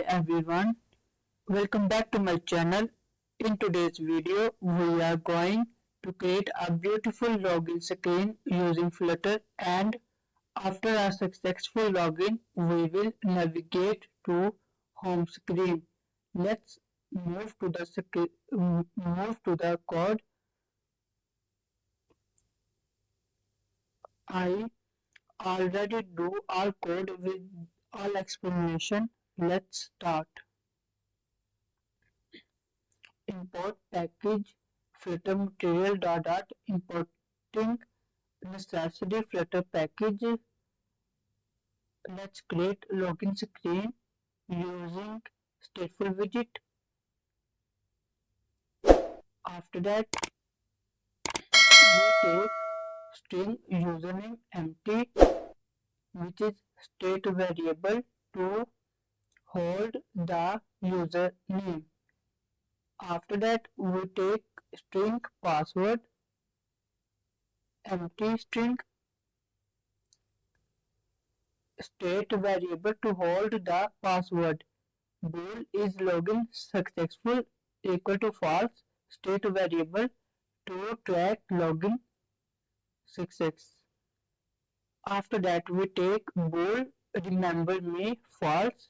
everyone, welcome back to my channel. In today's video, we are going to create a beautiful login screen using Flutter, and after a successful login, we will navigate to home screen. Let's move to the code. I already do all code with all explanation. Let's start. Import package Flutter material importing necessary Flutter package. Let's create login screen using StatefulWidget. After that, we take string username empty, which is state variable to hold the username. After that, we take string password empty string, state variable to hold the password. Bool is login successful equal to false, state variable to track login success. After that, we take bool remember me false,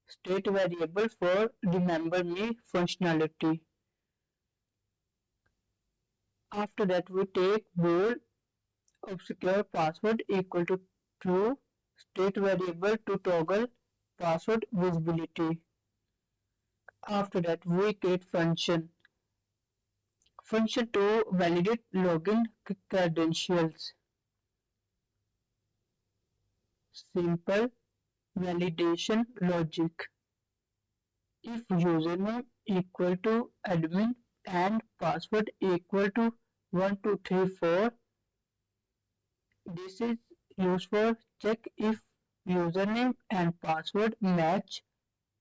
state variable for remember me functionality. After that, we take bool obscure password equal to true, state variable to toggle password visibility. After that, we create function to validate login credentials. Simple validation logic. If username equal to admin and password equal to 1234, this is used for check if username and password match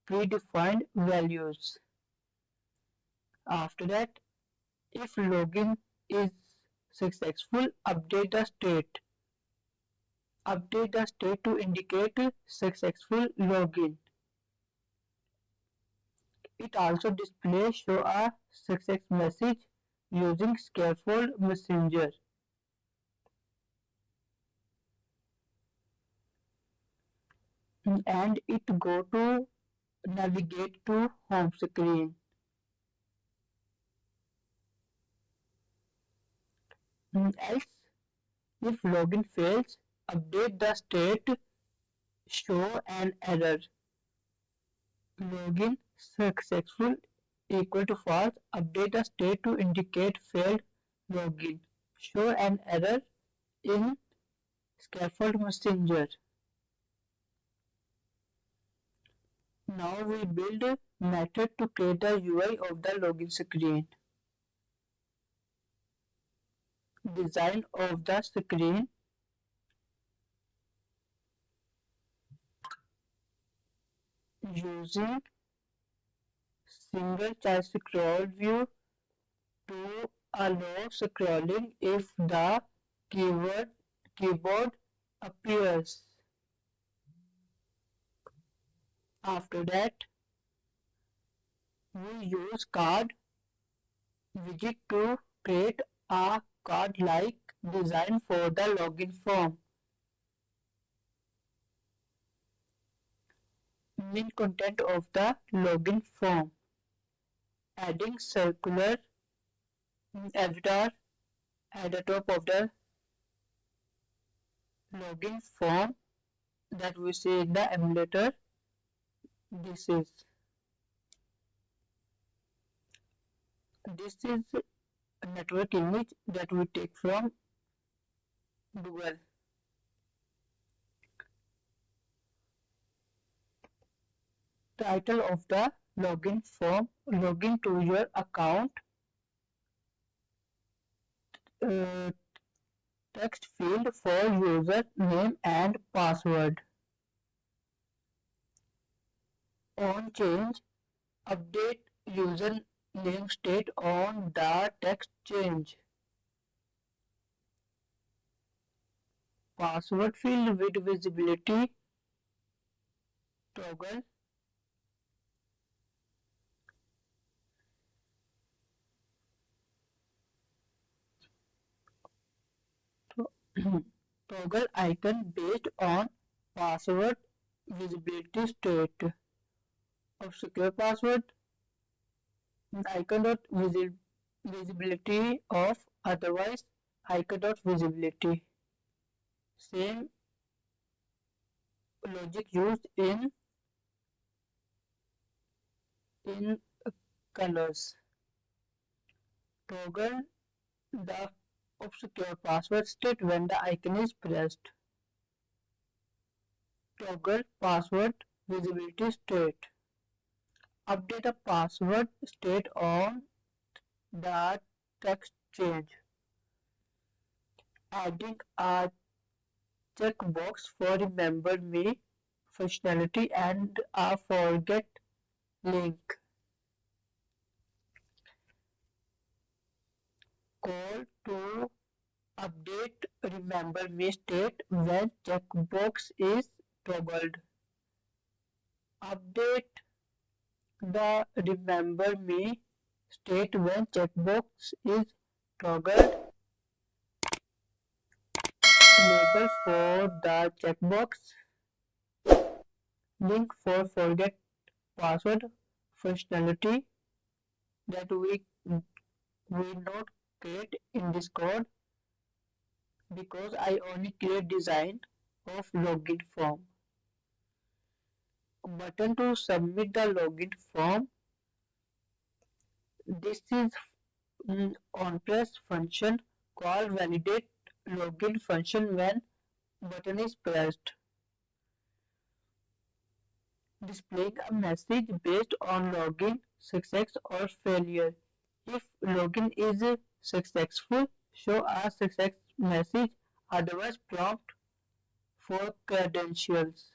predefined values. After that, if login is successful, update the state. Update the state to indicate successful login. It also displays show a success message using scaffold messenger. And it go to navigate to home screen. Else, if login fails, update the state, show an error. Login successful equal to false, update the state to indicate failed login. Show an error in scaffold messenger. Now we build a method to create the UI of the login screen. Design of the screen. Using single child scroll view to allow scrolling if the keyboard appears. After that, we use card widget to create a card-like design for the login form. Main content of the login form. Adding circular avatar at the top of the login form that we see in the emulator. This is a network image that we take from Google. Title of the login form, login to your account. Text field for user name and password. On change, update user name state on the text change. Password field with visibility toggle. Toggle icon based on password visibility state. Of secure password, icon dot visibility of, otherwise icon dot visibility. Same logic used in colors. Toggle the obscure password state when the icon is pressed. Toggle password visibility state. Update the password state on the text change. Adding a checkbox for remember me functionality and a forget link. Call to update remember me state when checkbox is toggled. Update the remember me state when checkbox is toggled. Label for the checkbox. Link for forget password functionality that we not create in this code because I only create design of login form. Button to submit the login form. This is on press function call validate login function when button is pressed. Displaying a message based on login success or failure. If login is successful, show a success message, otherwise prompt for credentials.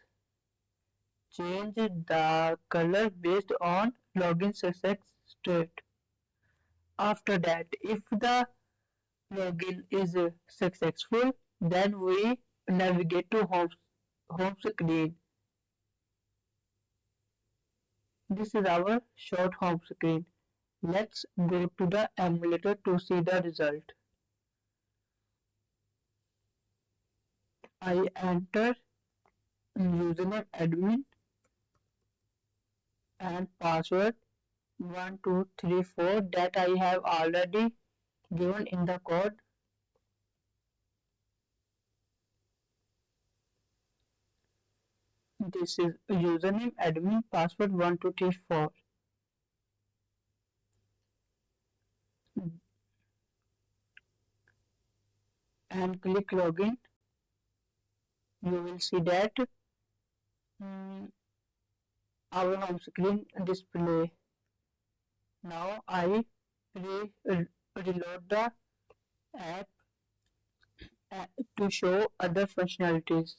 Change the color based on login success state. After that, if the login is successful, then we navigate to home screen. This is our short home screen. Let's go to the emulator to see the result. I enter username admin and password 1234 that I have already given in the code. This is username admin password 1234 and click login. You will see that our home screen display. Now I reload the app to show other functionalities.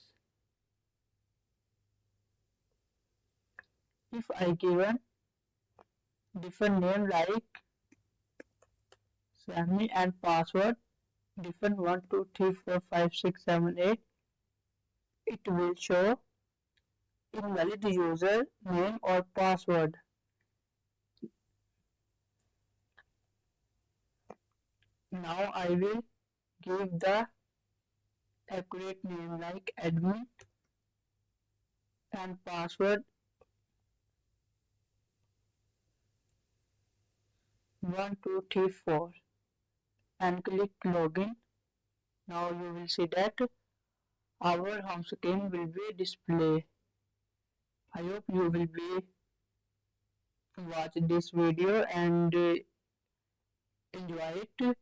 If I give a different name like Sammy and password different 12345678, it will show invalid user name or password. Now I will give the accurate name like admin and password 1234 and click login. Now you will see that our home screen will be display. I hope you will be watch this video and enjoy it.